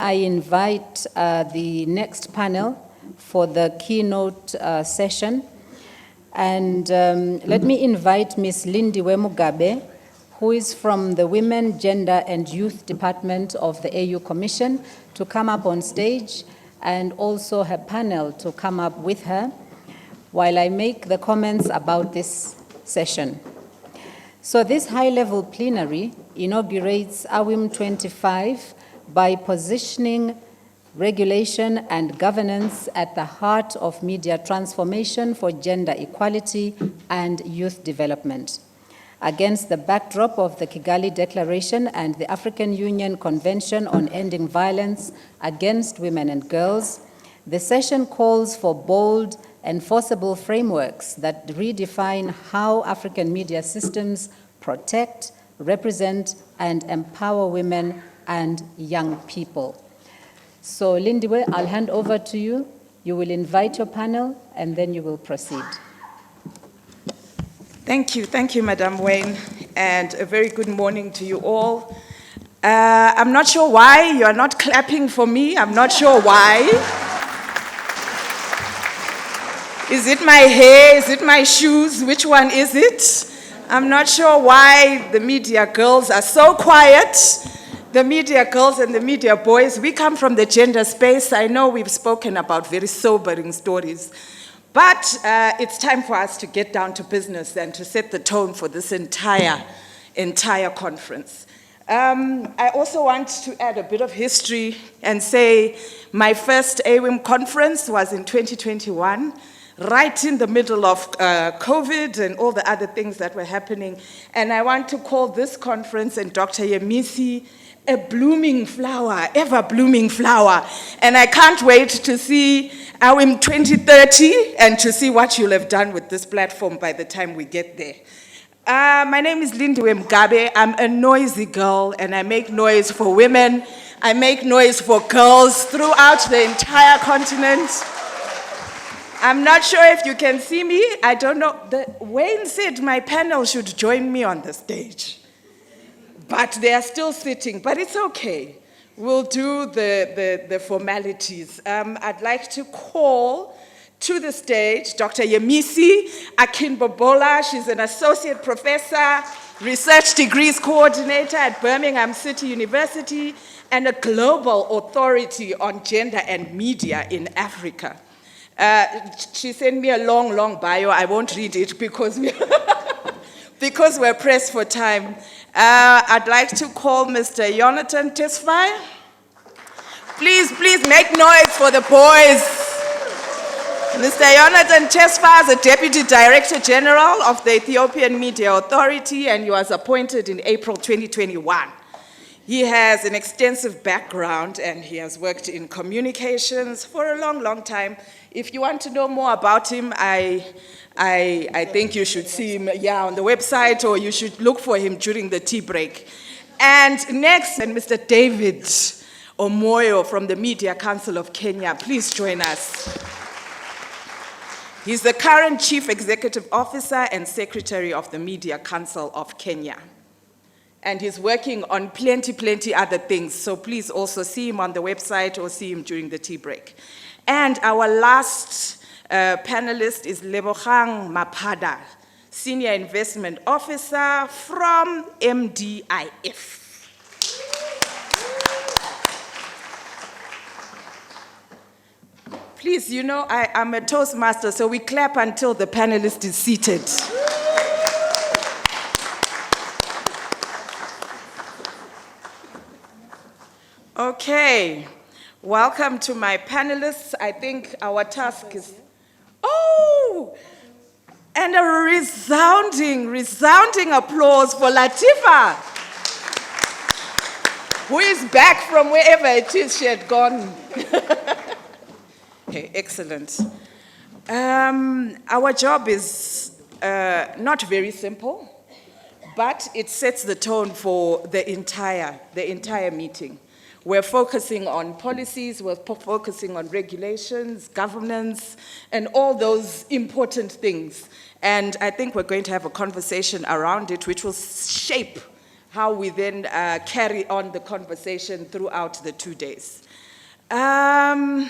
I invite the next panel for the keynote session. And let me invite Ms. Lindiwe Mugabe, who is from the Women, Gender and Youth Department of the AU Commission, to come up on stage, and also her panel to come up with her while I make the comments about this session. So this high-level plenary inaugurates AWiM25 by positioning regulation and governance at the heart of media transformation for gender equality and youth development. Against the backdrop of the Kigali Declaration and the African Union Convention on Ending Violence Against Women and Girls, the session calls for bold, enforceable frameworks that redefine how African media systems protect, represent, and empower women and young people. So, Lindiwe, I'll hand over to you. You will invite your panel, and then you will proceed. Thank you, Madam Wayne, and a very good morning to you all. I'm not sure why you are not clapping for me. I'm not sure why. Is it my hair? Is it my shoes? Which one is it? I'm not sure why the media girls are so quiet. The media girls and the media boys, we come from the gender space. I know we've spoken about very sobering stories, but it's time for us to get down to business and to set the tone for this entire conference. I also want to add a bit of history and say my first AWiM conference was in 2021, right in the middle of COVID and all the other things that were happening. And I want to call this conference and Dr. Yemisi a blooming flower, ever blooming flower. And I can't wait to see AWiM 2030 and to see what you'll have done with this platform by the time we get there. My name is Lindiwe Mugabe. I'm a noisy girl, and I make noise for women. I make noise for girls throughout the entire continent. I'm not sure if you can see me. I don't know. Wayne said my panel should join me on the stage. But they are still sitting, but it's okay. We'll do the formalities. I'd like to call to the stage Dr. Yemisi Akinbobola. She's an associate professor, research degrees coordinator at Birmingham City University, and a global authority on gender and media in Africa. She sent me a long bio. I won't read it because we're pressed for time. I'd like to call Mr. Jonathan Tesfaye. Please make noise for the boys. Mr. Jonathan Tesfaye is a Deputy Director General of the Ethiopian Media Authority, and he was appointed in April 2021. He has an extensive background, and he has worked in communications for a long time. If you want to know more about him, I think you should see him on the website, or you should look for him during the tea break. And next, Mr. David Omoyo from the Media Council of Kenya. Please join us. He's the current Chief Executive Officer and Secretary of the Media Council of Kenya. And he's working on plenty other things, so please also see him on the website or see him during the tea break. And our last panelist is Lebogang Maphada, Senior Investment Officer from MDIF. Please, you know, I'm a Toastmaster, so we clap until the panelist is seated. Okay, welcome to my panelists. I think our task is, and a resounding applause for Latifa, who is back from wherever it is she had gone. Okay, excellent. Our job is not very simple, but it sets the tone for the entire meeting. We're focusing on policies, we're focusing on regulations, governance, and all those important things. And I think we're going to have a conversation around it which will shape how we then carry on the conversation throughout the 2 days. I'm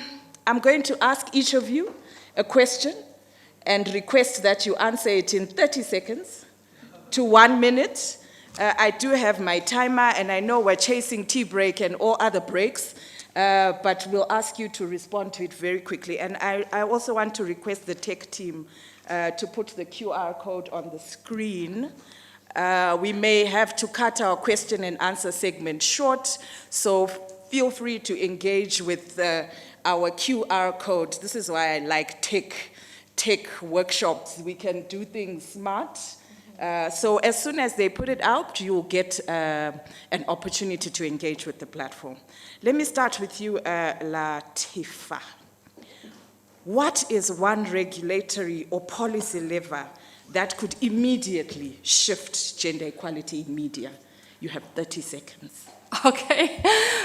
going to ask each of you a question and request that you answer it in 30 seconds to 1 minute. I do have my timer, and I know we're chasing tea break and all other breaks, but we'll ask you to respond to it very quickly. And I also want to request the tech team to put the QR code on the screen. We may have to cut our question and answer segment short, so feel free to engage with our QR code. This is why I like tech workshops. We can do things smart. So as soon as they put it out, you'll get an opportunity to engage with the platform. Let me start with you, Latifa. What is one regulatory or policy lever that could immediately shift gender equality in media? You have 30 seconds. Okay,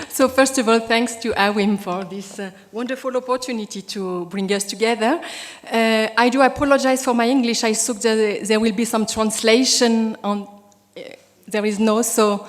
so first of all, thanks to AWiM for this wonderful opportunity to bring us together. I do apologize for my English. I saw that there will be some translation on, there is no, so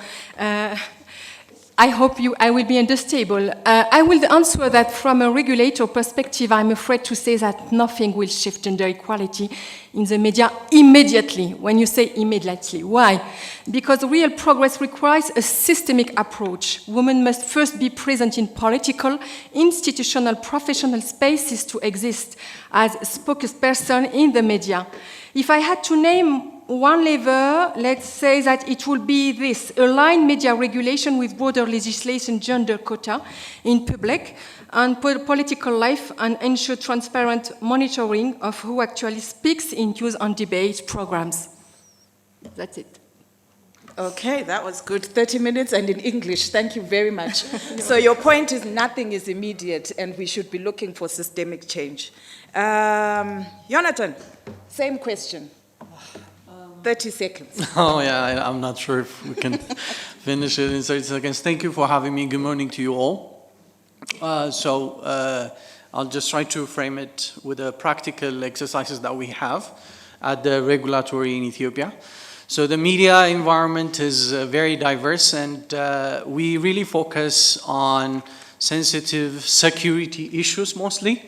I hope I will be understandable. I will answer that from a regulator perspective. I'm afraid to say that nothing will shift gender equality in the media immediately. When you say immediately, why? Because real progress requires a systemic approach. Women must first be present in political, institutional, professional spaces to exist as spokesperson in the media. If I had to name one lever, let's say that it will be this: align media regulation with broader legislation gender quota in public and political life, and ensure transparent monitoring of who actually speaks in news and debate programs. That's it. Okay, that was good. 30 minutes and in English. Thank you very much. So your point is nothing is immediate and we should be looking for systemic change. Jonathan, same question. 30 seconds. Oh, yeah, I'm not sure if we can finish it in 30 seconds. Thank you for having me. Good morning to you all. I'll just try to frame it with the practical exercises that we have at the regulatory in Ethiopia. So the media environment is very diverse, and we really focus on sensitive security issues mostly.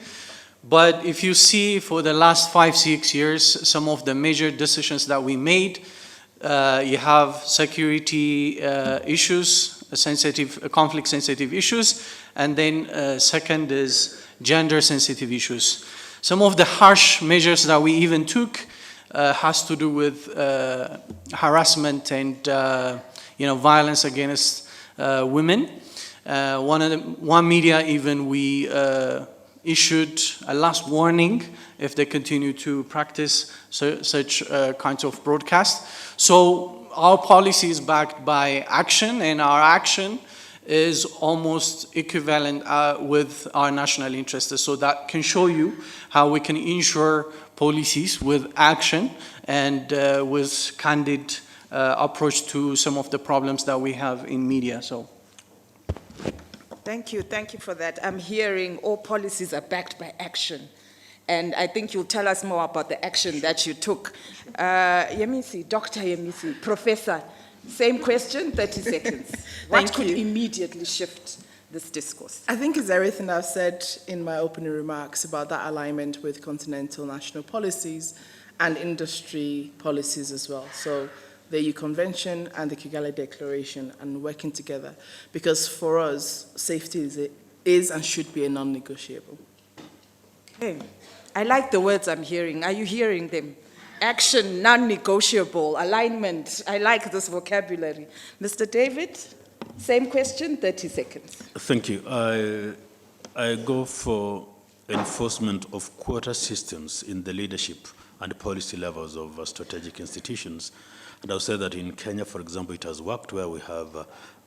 But if you see for the last 5-6 years, some of the major decisions that we made, you have security issues, conflict-sensitive issues, and then second is gender-sensitive issues. Some of the harsh measures that we even took has to do with harassment and violence against women. One media even we issued a last warning if they continue to practice such kinds of broadcasts. So our policy is backed by action, and our action is almost equivalent with our national interests. So that can show you how we can ensure policies with action and with candid approach to some of the problems that we have in media. So. Thank you for that. I'm hearing all policies are backed by action. And I think you'll tell us more about the action that you took. Yemisi, Dr. Yemisi, Professor, same question, 30 seconds. What could immediately shift this discourse? I think it's everything I've said in my opening remarks about that alignment with continental national policies and industry policies as well. So the EU Convention and the Kigali Declaration, and working together, because for us, safety is and should be a non-negotiable. Okay. I like the words I'm hearing. Are you hearing them? Action, non-negotiable, alignment. I like this vocabulary. Mr. David, same question, 30 seconds. Thank you. I go for enforcement of quota systems in the leadership and policy levels of strategic institutions. And I'll say that in Kenya, for example, it has worked where we have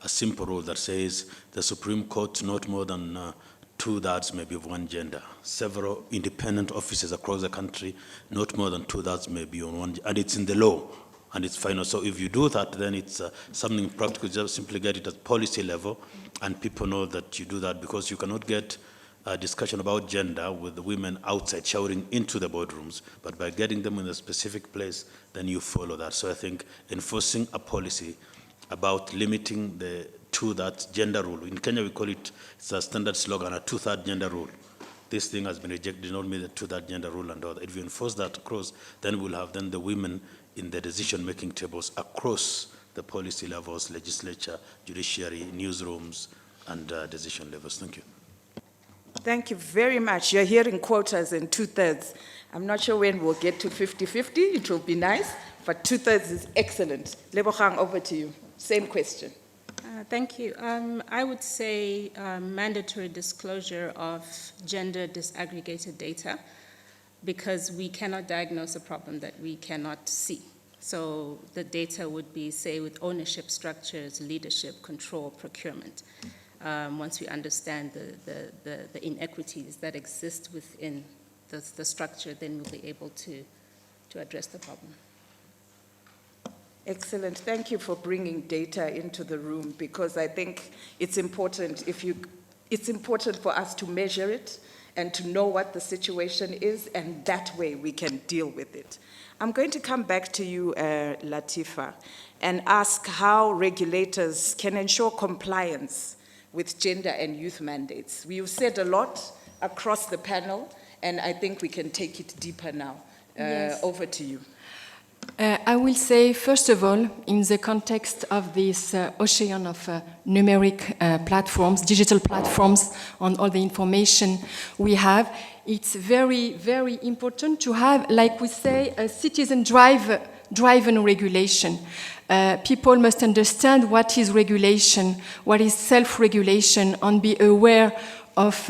a simple rule that says the Supreme Court, not more than 2/3 may be of one gender. Several independent offices across the country, not more than 2/3 may be on one, and it's in the law, and it's final. So if you do that, then it's something practical. Just simply get it at policy level, and people know that you do that, because you cannot get a discussion about gender with the women outside shouting into the boardrooms, but by getting them in a specific place, then you follow that. So I think enforcing a policy about limiting the two-thirds gender rule. In Kenya, we call it, it's a standard slogan, a two-thirds gender rule. This thing has been rejected, not mean the two-thirds gender rule and all that. If we enforce that across, then we'll have then the women in the decision-making tables across the policy levels, legislature, judiciary, newsrooms, and decision levels. Thank you. Thank you very much. You're hearing quotas in two-thirds. I'm not sure when we'll get to 50-50. It will be nice, but two-thirds is excellent. Lebogang, over to you. Same question. Thank you. I would say mandatory disclosure of gender disaggregated data, because we cannot diagnose a problem that we cannot see. So the data would be, say, with ownership structures, leadership, control, procurement. Once we understand the inequities that exist within the structure, then we'll be able to address the problem. Excellent. Thank you for bringing data into the room, because I think it's important it's important for us to measure it and to know what the situation is, and that way we can deal with it. I'm going to come back to you, Latifa, and ask how regulators can ensure compliance with gender and youth mandates. We've said a lot across the panel, and I think we can take it deeper now. Yes. Over to you. I will say, first of all, in the context of this ocean of numeric platforms, digital platforms, on all the information we have, it's very, very important to have, like we say, a citizen-driven regulation. People must understand what is regulation, what is self-regulation, and be aware of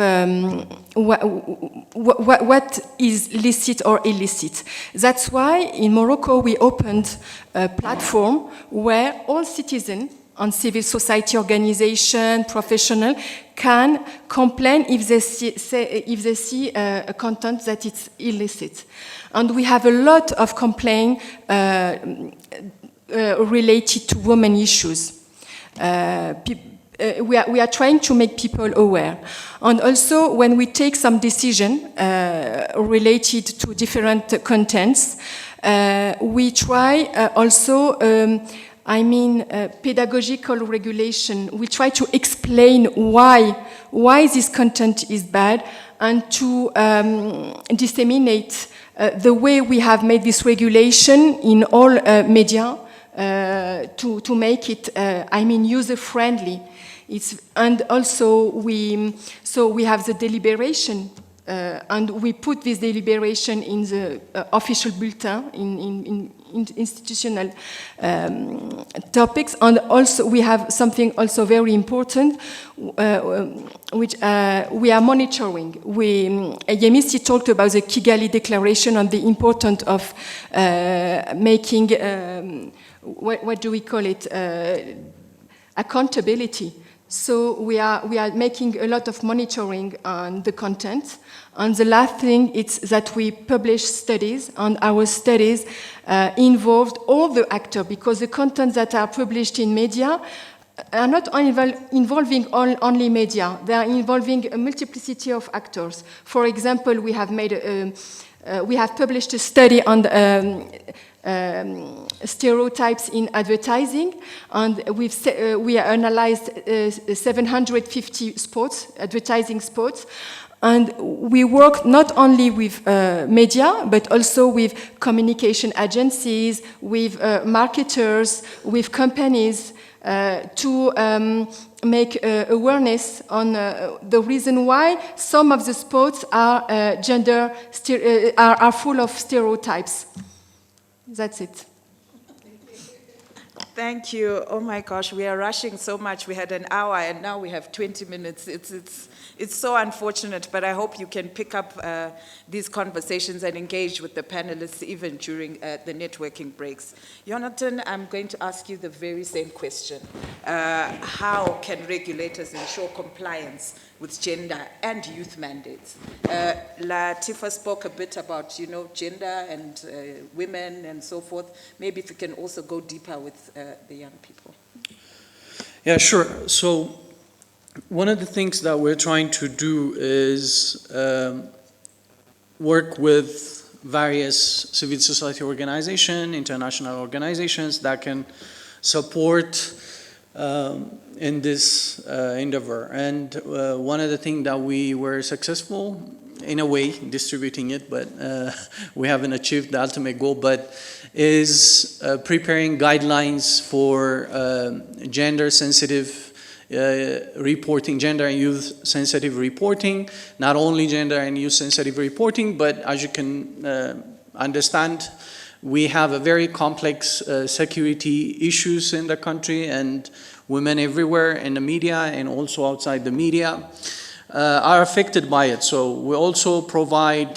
what is licit or illicit. That's why in Morocco we opened a platform where all citizens and civil society organization, professional, can complain if they see a content that is illicit. And we have a lot of complaints related to women issues. We are trying to make people aware. And also, when we take some decision related to different contents, we try also, pedagogical regulation. We try to explain why this content is bad, and to disseminate the way we have made this regulation in all media to make it, user-friendly. And also we have the deliberation, and we put this deliberation in the official bulletin in institutional topics. And also we have something also very important, which we are monitoring. Yemisi talked about the Kigali Declaration and the importance of making, what do we call it, accountability. So we are making a lot of monitoring on the content. And the last thing is that we publish studies, and our studies involved all the actors, because the content that are published in media are not involving only media. They are involving a multiplicity of actors. For example, we have published a study on stereotypes in advertising, and we analyzed 750 advertising spots, and we work not only with media, but also with communication agencies, with marketers, with companies, to make awareness on the reason why some of the spots are are full of stereotypes. That's it. Thank you. Oh my gosh, we are rushing so much. We had an hour and now we have 20 minutes. It's so unfortunate, but I hope you can pick up these conversations and engage with the panelists even during the networking breaks. Jonathan, I'm going to ask you the very same question. How can regulators ensure compliance with gender and youth mandates? Latifa spoke a bit about, gender and women and so forth. Maybe if you can also go deeper with the young people. Yeah, sure. So one of the things that we're trying to do is work with various civil society organizations, international organizations that can support in this endeavor. And one of the things that we were successful in a way distributing it, but we haven't achieved the ultimate goal, but is preparing guidelines for gender sensitive reporting, gender and youth sensitive reporting, not only gender and youth sensitive reporting, but as you can understand, we have a very complex security issues in the country, and women everywhere in the media and also outside the media are affected by it. So we also provide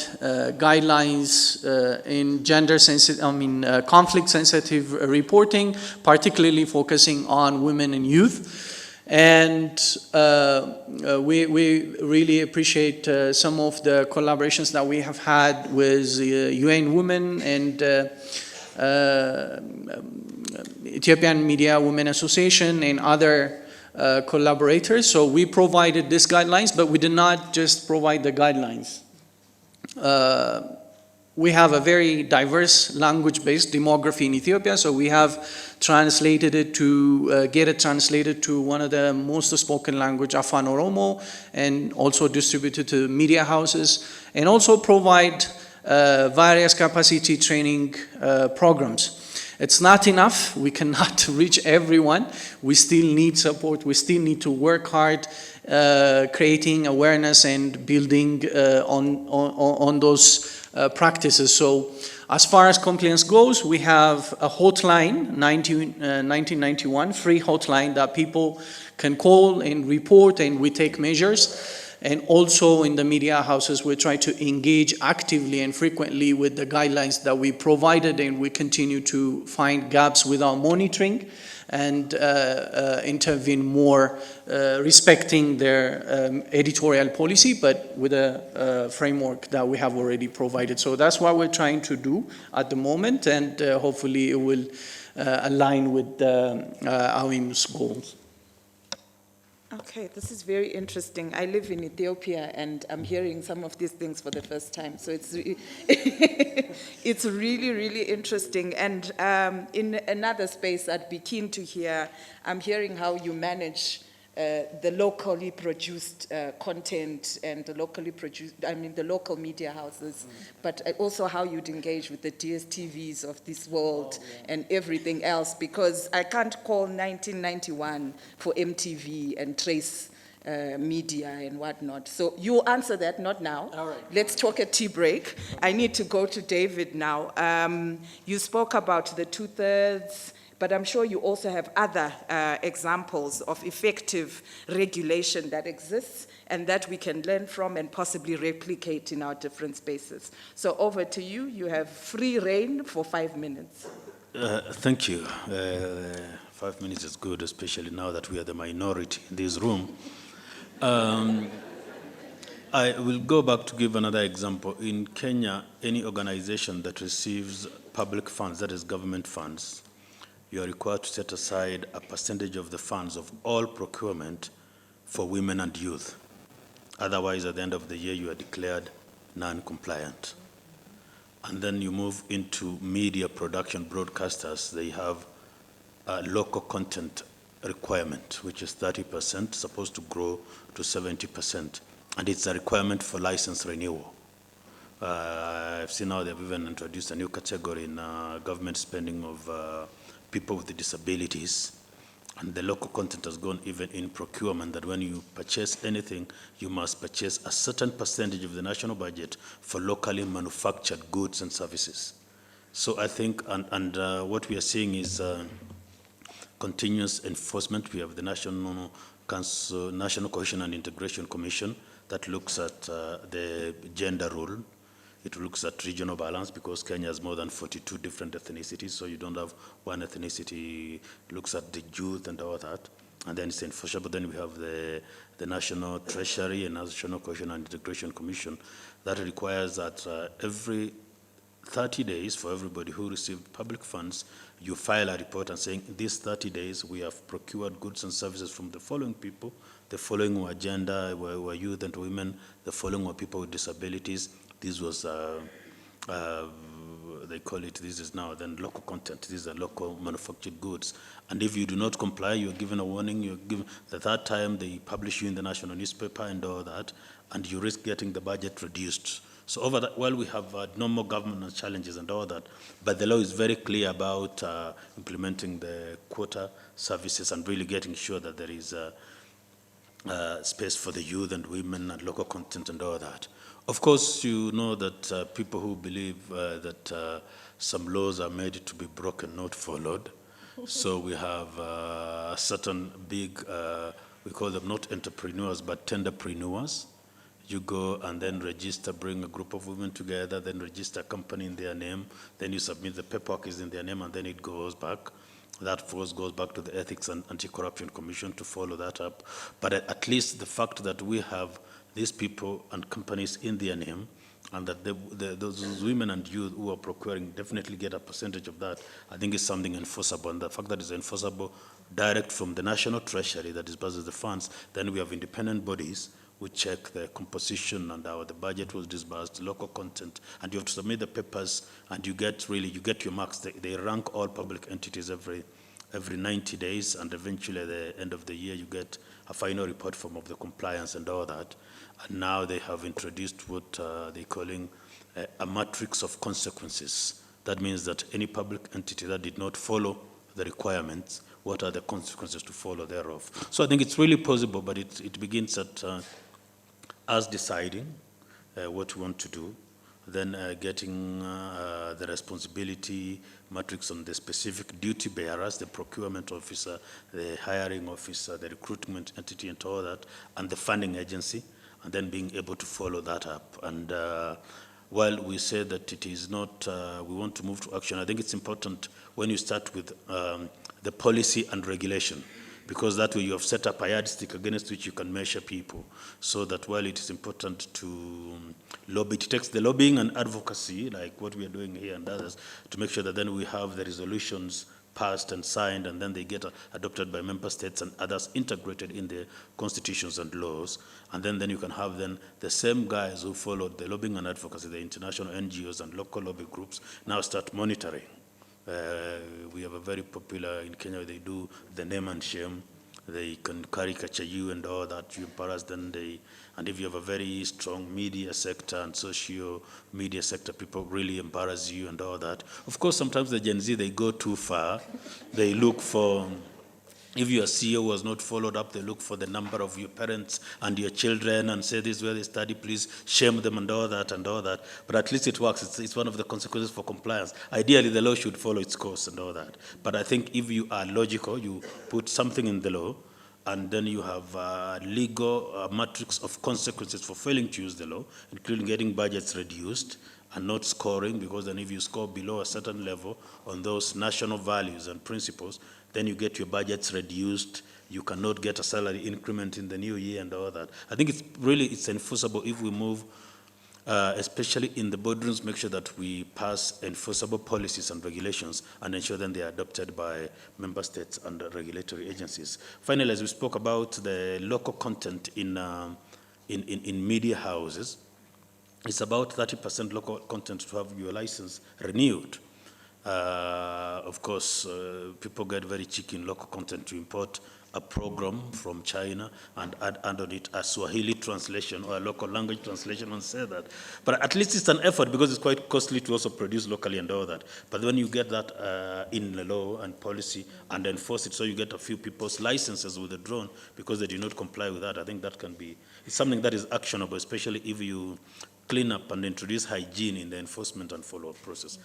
guidelines in gender sensitive, conflict sensitive reporting, particularly focusing on women and youth. And we really appreciate some of the collaborations that we have had with UN Women and Ethiopian Media Women Association and other collaborators. So we provided these guidelines, but we did not just provide the guidelines. We have a very diverse language-based demography in Ethiopia, so we have translated it to, get it translated to one of the most spoken language, Afan Oromo, and also distributed to media houses, and also provide various capacity training programs. It's not enough. We cannot reach everyone. We still need support. We still need to work hard, creating awareness and building on those practices. So as far as compliance goes, we have a hotline, 1991, free hotline that people can call and report, and we take measures. And also in the media houses, we try to engage actively and frequently with the guidelines that we provided, and we continue to find gaps with our monitoring and intervene more, respecting their editorial policy, but with a framework that we have already provided. So that's what we're trying to do at the moment, and hopefully it will align with AWiM's goals. Okay, this is very interesting. I live in Ethiopia and I'm hearing some of these things for the first time. So it's it's really, really interesting. And in another space, I'd be keen to hear, I'm hearing how you manage the locally produced content and the locally produced, the local media houses, but also how you'd engage with the DSTVs of this world and everything else, because I can't call 1991 for MTV and Trace media and whatnot. So you answer that, not now. All right. Let's talk at tea break. I need to go to David now. You spoke about the 2/3, but I'm sure you also have other examples of effective regulation that exists and that we can learn from and possibly replicate in our different spaces. So over to you. You have free reign for 5 minutes. Thank you. 5 minutes is good, especially now that we are the minority in this room. I will go back to give another example. In Kenya, any organization that receives public funds, that is government funds, you are required to set aside a percentage of the funds of all procurement for women and youth. Otherwise, at the end of the year, you are declared non-compliant. And then you move into media production broadcasters. They have a local content requirement, which is 30%, supposed to grow to 70%. And it's a requirement for license renewal. I've seen now they've even introduced a new category in government spending of people with disabilities. And the local content has gone even in procurement, that when you purchase anything, you must purchase a certain percentage of the national budget for locally manufactured goods and services. So I think, and what we are seeing is continuous enforcement. We have the National Council, National Cohesion and Integration Commission that looks at the gender role. It looks at regional balance, because Kenya has more than 42 different ethnicities, so you don't have one ethnicity. Looks at the youth and all that. And then it's enforceable. Then we have the National Treasury and National Cohesion and Integration Commission that requires that every 30 days for everybody who received public funds, you file a report and saying, these 30 days we have procured goods and services from the following people. The following were gender, were youth and women. The following were people with disabilities. This was they call it, this is now then local content, these are local manufactured goods. And if you do not comply, you're given a warning, you're given, the third time they publish you in the national newspaper and all that, and you risk getting the budget reduced. So over that, while we have normal government challenges and all that, but the law is very clear about implementing the quota services and really getting sure that there is space for the youth and women and local content and all that. Of course, you know that people who believe that some laws are made to be broken, not followed. So we have certain big, we call them not entrepreneurs, but tenderpreneurs. You go and then register, bring a group of women together, then register a company in their name, then you submit the paperwork is in their name, and then it goes back. That force goes back to the Ethics and Anti-Corruption Commission to follow that up. But at least the fact that we have these people and companies in their name, and that those women and youth who are procuring definitely get a percentage of that, I think is something enforceable. And the fact that it's enforceable direct from the national treasury that disburses the funds, then we have independent bodies who check the composition and how the budget was disbursed, local content, and you have to submit the papers, and you get your marks. They rank all public entities every 90 days, and eventually at the end of the year you get a final report form of the compliance and all that. And now they have introduced what they're calling a matrix of consequences. That means that any public entity that did not follow the requirements, what are the consequences to follow thereof? So I think it's really possible, but it begins at us deciding what we want to do, then getting the responsibility matrix on the specific duty bearers, the procurement officer, the hiring officer, the recruitment entity and all that, and the funding agency, and then being able to follow that up. And while we say that it is not, we want to move to action, I think it's important when you start with the policy and regulation, because that way you have set up a yardstick against which you can measure people, so that while it is important to lobby, it takes the lobbying and advocacy, like what we are doing here and others, to make sure that then we have the resolutions passed and signed, and then they get adopted by member states and others integrated in the constitutions and laws. And then you can have then the same guys who followed the lobbying and advocacy, the international NGOs and local lobby groups, now start monitoring. We have a very popular in Kenya, they do the name and shame. They can caricature you and all that, you embarrass them. And if you have a very strong media sector and socio media sector, people really embarrass you and all that. Of course, sometimes the Gen Z, they go too far. They look for, if your CEO was not followed up, they look for the number of your parents and your children and say this is where they study, please shame them and all that and all that. But at least it works. It's one of the consequences for compliance. Ideally, the law should follow its course and all that. But I think if you are logical, you put something in the law, and then you have a legal matrix of consequences for failing to use the law, including getting budgets reduced and not scoring, because then if you score below a certain level on those national values and principles, then you get your budgets reduced, you cannot get a salary increment in the new year and all that. I think it's enforceable if we move, especially in the boardrooms, make sure that we pass enforceable policies and regulations and ensure that they are adopted by member states and regulatory agencies. Finally, as we spoke about the local content in media houses, it's about 30% local content to have your license renewed. Of course, people get very cheeky in local content to import a program from China and add under it a Swahili translation or a local language translation and say that. But at least it's an effort, because it's quite costly to also produce locally and all that. But when you get that in the law and policy and enforce it, so you get a few people's licenses withdrawn because they do not comply with that, I think that can be, it's something that is actionable, especially if you clean up and introduce hygiene in the enforcement and follow-up process.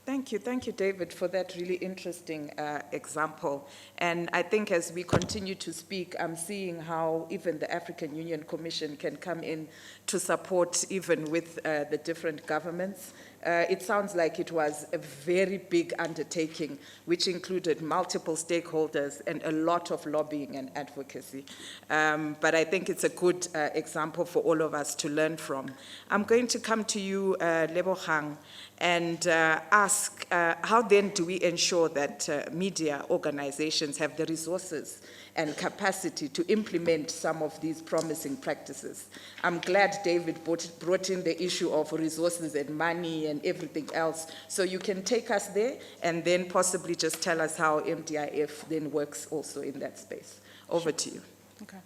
Thank you. Thank you, David, for that really interesting example. And I think as we continue to speak, I'm seeing how even the African Union Commission can come in to support even with the different governments. It sounds like it was a very big undertaking, which included multiple stakeholders and a lot of lobbying and advocacy. But I think it's a good example for all of us to learn from. I'm going to come to you, Lebogang, and ask ask, how then do we ensure that media organizations have the resources and capacity to implement some of these promising practices? I'm glad David brought in the issue of resources and money and everything else. So you can take us there and then possibly just tell us how MDIF then works also in that space. Over to you. Okay.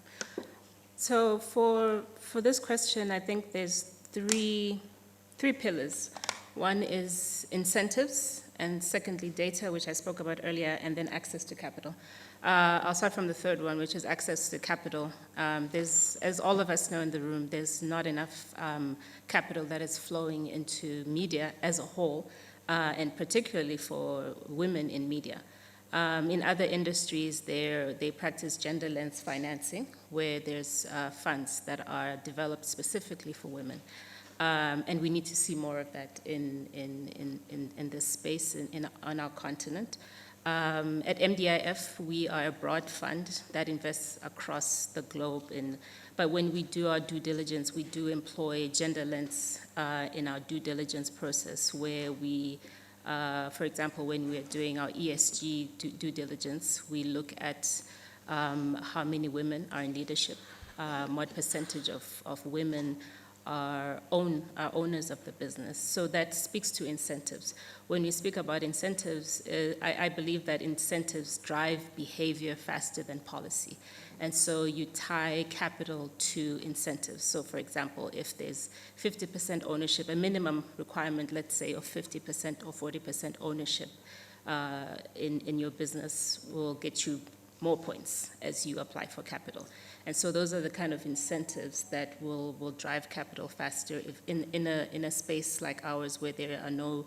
So for this question, I think there's three pillars. One is incentives, and secondly, data, which I spoke about earlier, and then access to capital. I'll start from the third one, which is access to capital. There's, as all of us know in the room, there's not enough capital that is flowing into media as a whole, and particularly for women in media. In other industries, they practice gender lens financing, where there's funds that are developed specifically for women. And we need to see more of that in this space on our continent. At MDIF, we are a broad fund that invests across the globe. But when we do our due diligence, we do employ gender lens in our due diligence process, where we, for example, when we are doing our ESG due diligence, we look at how many women are in leadership, what percentage of women are owners of the business. So that speaks to incentives. When we speak about incentives, I believe that incentives drive behavior faster than policy. And so you tie capital to incentives. So for example, if there's 50% ownership, a minimum requirement, let's say, of 50% or 40% ownership in your business will get you more points as you apply for capital. And so those are the kind of incentives that will drive capital faster if in a space like ours where there are no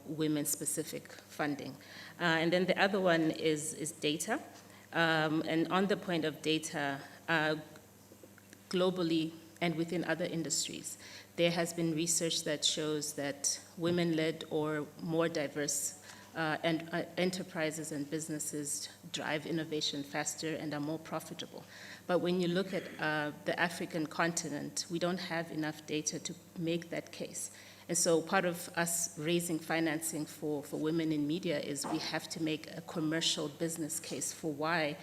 women-specific funding. And then the other one is data. And on the point of data, globally and within other industries, there has been research that shows that women-led or more diverse enterprises and businesses drive innovation faster and are more profitable. But when you look at the African continent, we don't have enough data to make that case. And so part of us raising financing for women in media is we have to make a commercial business case for why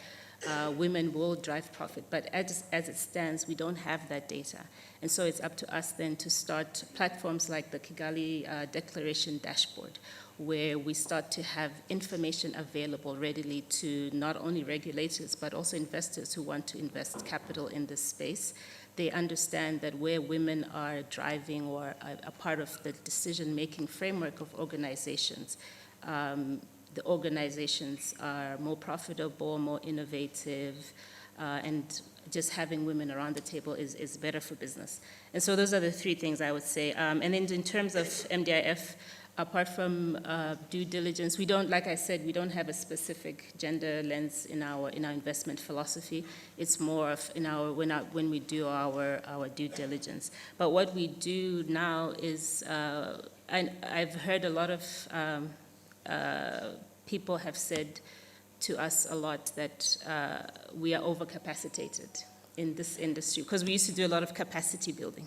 women will drive profit. But as it stands, we don't have that data. And so it's up to us then to start platforms like the Kigali Declaration Dashboard, where we start to have information available readily to not only regulators, but also investors who want to invest capital in this space. They understand that where women are driving or a part of the decision-making framework of organizations, the organizations are more profitable, more innovative, and just having women around the table is better for business. And so those are the three things I would say. And then in terms of MDIF, apart from due diligence, we don't, like I said, we don't have a specific gender lens in our investment philosophy. It's more of when we do our due diligence. But what we do now is, and I've heard a lot of people have said to us a lot that we are overcapacitated in this industry, because we used to do a lot of capacity building,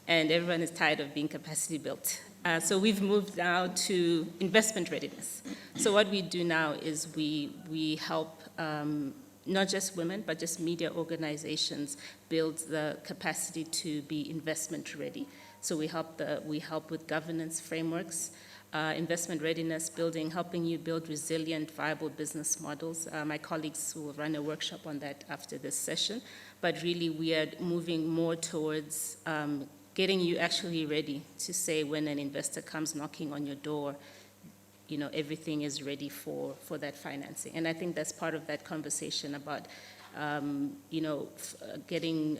and everyone is tired of being capacity built. So we've moved now to investment readiness. So what we do now is we help not just women, but just media organizations build the capacity to be investment ready. So we help with governance frameworks, investment readiness building, helping you build resilient, viable business models. My colleagues will run a workshop on that after this session. But really, we are moving more towards getting you actually ready to say when an investor comes knocking on your door, you know, everything is ready for that financing. And I think that's part of that conversation about, you know, getting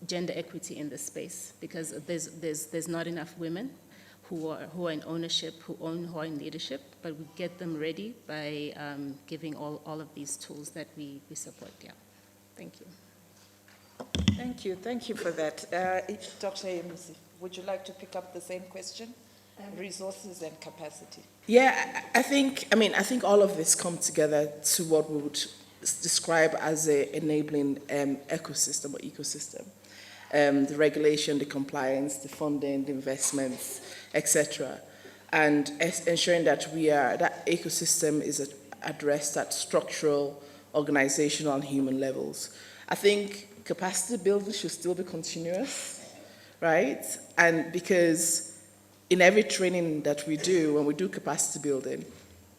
gender equity in this space, because there's not enough women who are in ownership, who are in leadership, but we get them ready by giving all of these tools that we support. Yeah, thank you. Thank you for that. Dr. Emusi, would you like to pick up the same question? Resources and capacity. Yeah, I think all of this come together to what we would describe as an enabling ecosystem or ecosystem. the regulation, the compliance, the funding, the investments, etc., and ensuring that that ecosystem is addressed at structural, organizational, and human levels. I think capacity building should still be continuous, right? And because in every training that we do, when we do capacity building,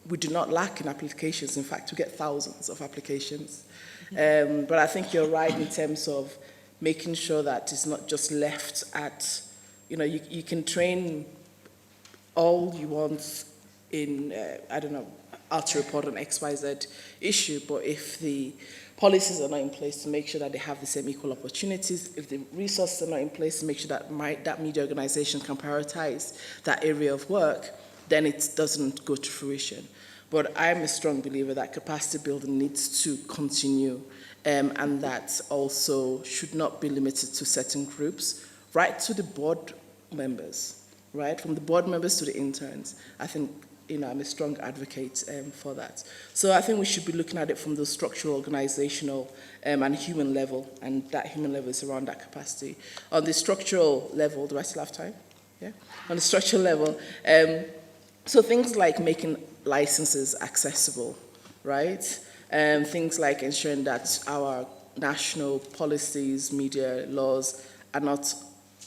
we do not lack in applications. In fact, we get thousands of applications. But I think you're right in terms of making sure that it's not just left at, you can train all you want in, how to report on XYZ issue, but if the policies are not in place to make sure that they have the same equal opportunities, if the resources are not in place to make sure that that media organization can prioritize that area of work, then it doesn't go to fruition. But I'm a strong believer that capacity building needs to continue, and that also should not be limited to certain groups, right to the board members, right? From the board members to the interns. I think, I'm a strong advocate for that. So I think we should be looking at it from the structural, organizational, and human level, and that human level is around that capacity. On the structural level, do I still have time? Yeah? On the structural level, so things like making licenses accessible, right? Things like ensuring that our national policies, media laws are not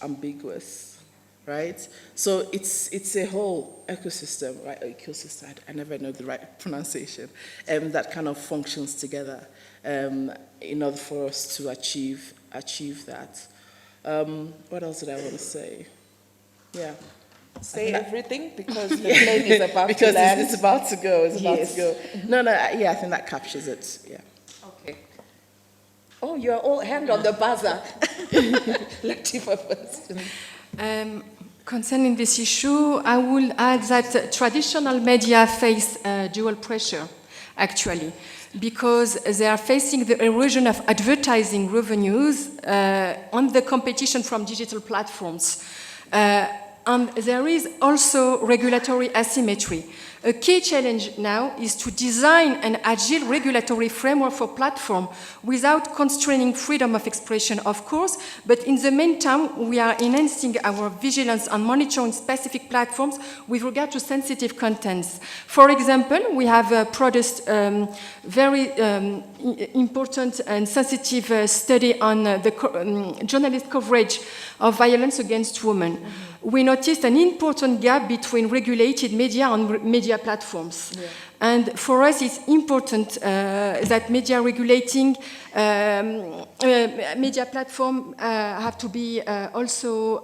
ambiguous, right? So it's a whole ecosystem, right? Ecosystem, I never know the right pronunciation, that kind of functions together in order for us to achieve that. What else did I want to say? Yeah. Say everything because the plane is about because to land. It's about to go. It's about Yes. to go. No, yeah, I think that captures it. Yeah. Okay. Oh, you're all hand on the buzzer. Latifa first. Concerning this issue, I will add that traditional media face dual pressure, actually, because they are facing the erosion of advertising revenues on the competition from digital platforms. And there is also regulatory asymmetry. A key challenge now is to design an agile regulatory framework for platform without constraining freedom of expression, of course, but in the meantime, we are enhancing our vigilance on monitoring specific platforms with regard to sensitive contents. For example, we have produced very important and sensitive study on the journalist coverage of violence against women. We noticed an important gap between regulated media and media platforms. Yeah. And for us, it's important that media regulating, media platform have to be also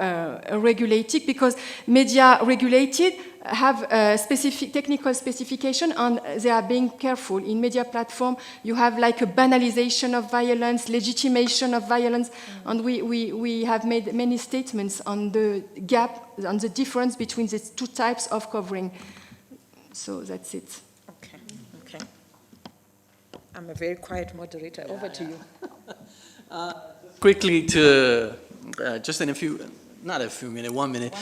regulated, because media regulated have a specific technical specification, and they are being careful. In media platform, you have like a banalization of violence, legitimation of violence, and we have made many statements on the gap, on the difference between these two types of covering. So that's it. Okay. I'm a very quiet moderator. Over to you. Quickly to, just in not a few minutes, 1 minute.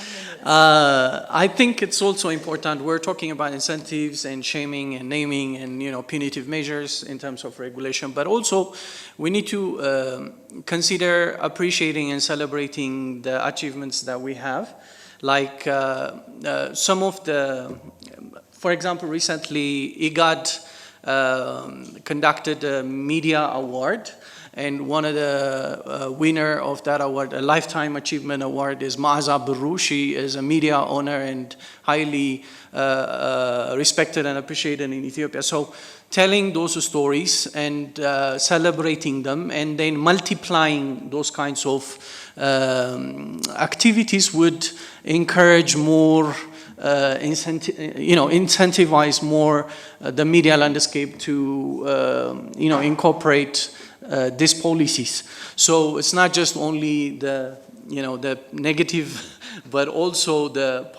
I think it's also important, we're talking about incentives and shaming and naming and punitive measures in terms of regulation, but also we need to consider appreciating and celebrating the achievements that we have. Like some of the, for example, recently IGAD conducted a media award, and one of the winner of that award, a Lifetime Achievement Award, is Maaza Birru. She is a media owner and highly respected and appreciated in Ethiopia. So telling those stories and celebrating them and then multiplying those kinds of activities would encourage more, incentivize more the media landscape to, incorporate these policies. So it's not just only the negative, but also the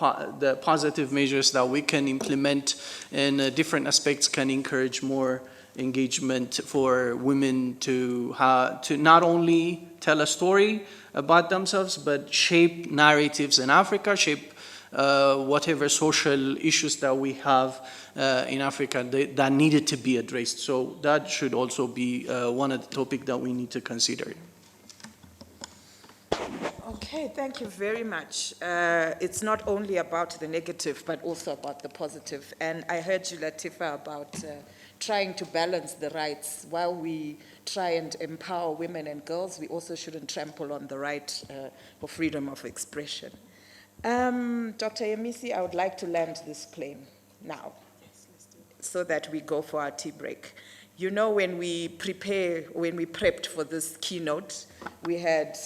positive measures that we can implement in different aspects can encourage more engagement for women to not only tell a story about themselves, but shape narratives in Africa, shape whatever social issues that we have in Africa that needed to be addressed. So that should also be one of the topics that we need to consider. Okay, thank you very much. It's not only about the negative, but also about the positive. And I heard you, Latifa, about trying to balance the rights. While we try and empower women and girls, we also shouldn't trample on the right for freedom of expression. Dr. Yemisi, I would like to land this plane now so that we go for our tea break. You know, when we prepped for this keynote, we had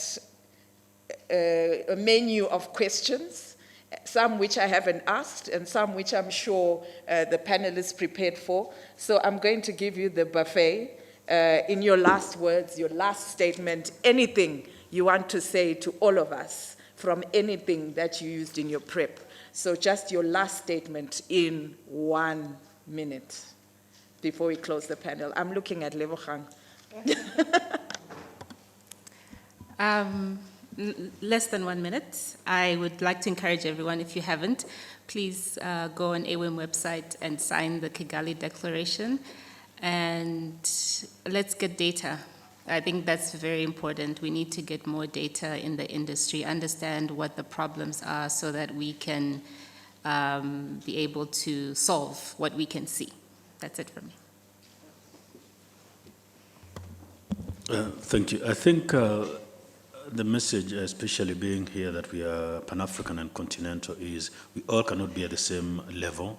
a menu of questions, some which I haven't asked and some which I'm sure the panelists prepared for. So I'm going to give you the buffet. In your last words, your last statement, anything you want to say to all of us from anything that you used in your prep. So just your last statement in 1 minute before we close the panel. I'm looking at Lebogang. Less than 1 minute. I would like to encourage everyone, if you haven't, please go on AWiM website and sign the Kigali Declaration, and let's get data. I think that's very important. We need to get more data in the industry, understand what the problems are so that we can be able to solve what we can see. That's it for me. Thank you. I think the message, especially being here that we are Pan-African and continental, is we all cannot be at the same level,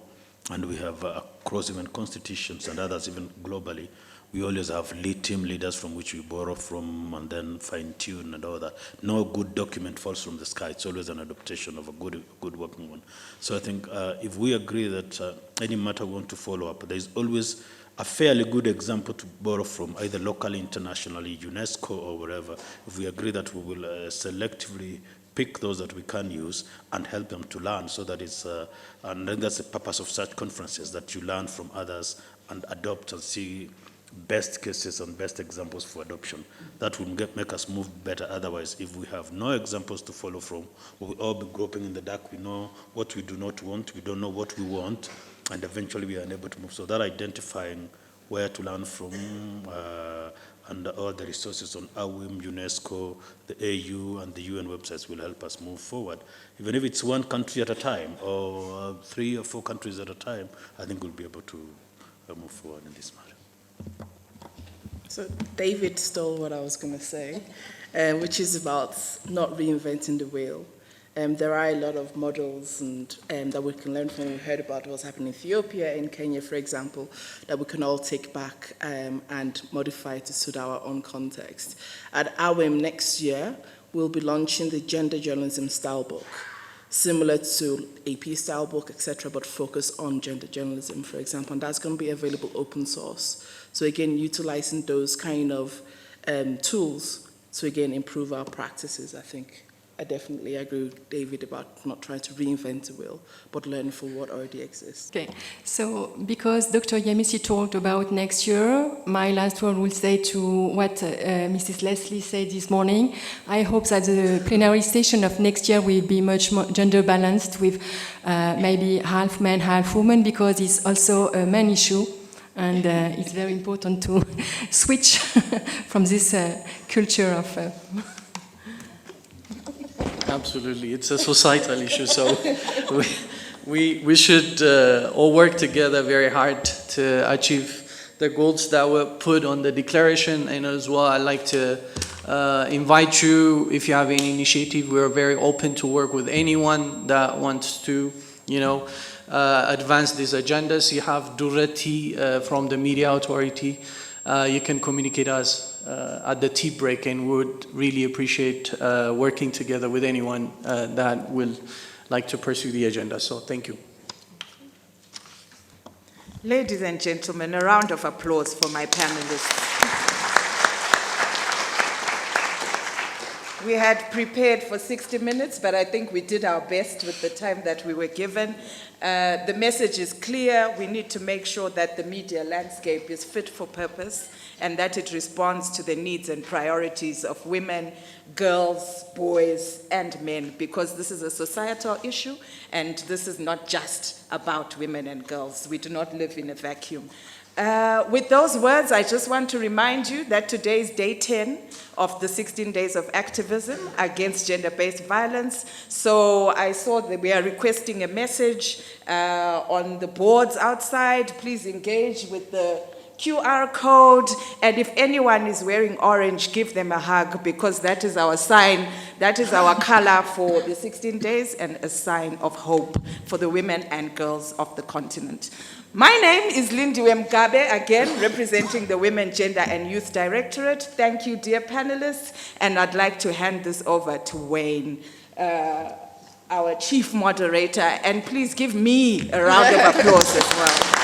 and we have across even constitutions and others, even globally, we always have team leaders from which we borrow from and then fine-tune and all that. No good document falls from the sky. It's always an adaptation of a good working one. So I think if we agree that any matter we want to follow up, there's always a fairly good example to borrow from, either locally, internationally, UNESCO, or wherever. If we agree that we will selectively pick those that we can use and help them to learn, so that it's, and then that's the purpose of such conferences, that you learn from others and adopt and see best cases and best examples for adoption. That will make us move better. Otherwise, if we have no examples to follow from, we'll all be groping in the dark. We know what we do not want, we don't know what we want, and eventually we are unable to move. So that identifying where to learn from and all the resources on AWiM, UNESCO, the AU, and the UN websites will help us move forward. Even if it's one country at a time, or 3 or 4 countries at a time, I think we'll be able to move forward in this matter. So David stole what I was going to say, which is about not reinventing the wheel. There are a lot of models and that we can learn from. We heard about what's happening in Ethiopia, in Kenya, for example, that we can all take back and modify to suit our own context. At AWiM next year, we'll be launching the Gender Journalism Style Book, similar to AP Style Book, etc., but focus on gender journalism, for example, and that's going to be available open source. So again, utilizing those kind of tools to again improve our practices, I think. I definitely agree with David about not trying to reinvent the wheel, but learn from what already exists. Okay, so because Dr. Yemisi talked about next year, my last word will say to what Mrs. Leslie said this morning. I hope that the plenary session of next year will be much more gender balanced, with maybe half men, half women, because it's also a man issue. And it's very important to switch from this culture of... Absolutely, it's a societal issue, so we should all work together very hard to achieve the goals that were put on the declaration. And as well, I'd like to invite you, if you have any initiative, we're very open to work with anyone that wants to, advance these agendas. You have Durati from the Media Authority. You can communicate us at the tea break, and would really appreciate working together with anyone that will like to pursue the agenda. So thank you. Ladies and gentlemen, a round of applause for my panelists. We had prepared for 60 minutes, but I think we did our best with the time that we were given. The message is clear. We need to make sure that the media landscape is fit for purpose and that it responds to the needs and priorities of women, girls, boys, and men, because this is a societal issue, and this is not just about women and girls. We do not live in a vacuum. With those words, I just want to remind you that today is day 10 of the 16 days of activism against gender-based violence. So I saw that we are requesting a message on the boards outside. Please engage with the QR code, and if anyone is wearing orange, give them a hug, because that is our sign, that is our color for the 16 days, and a sign of hope for the women and girls of the continent. My name is AWiM25, again representing the Women, Gender and Youth Directorate. Thank you, dear panelists, and I'd like to hand this over to Wayne, our chief moderator, and please give me a round of applause as well.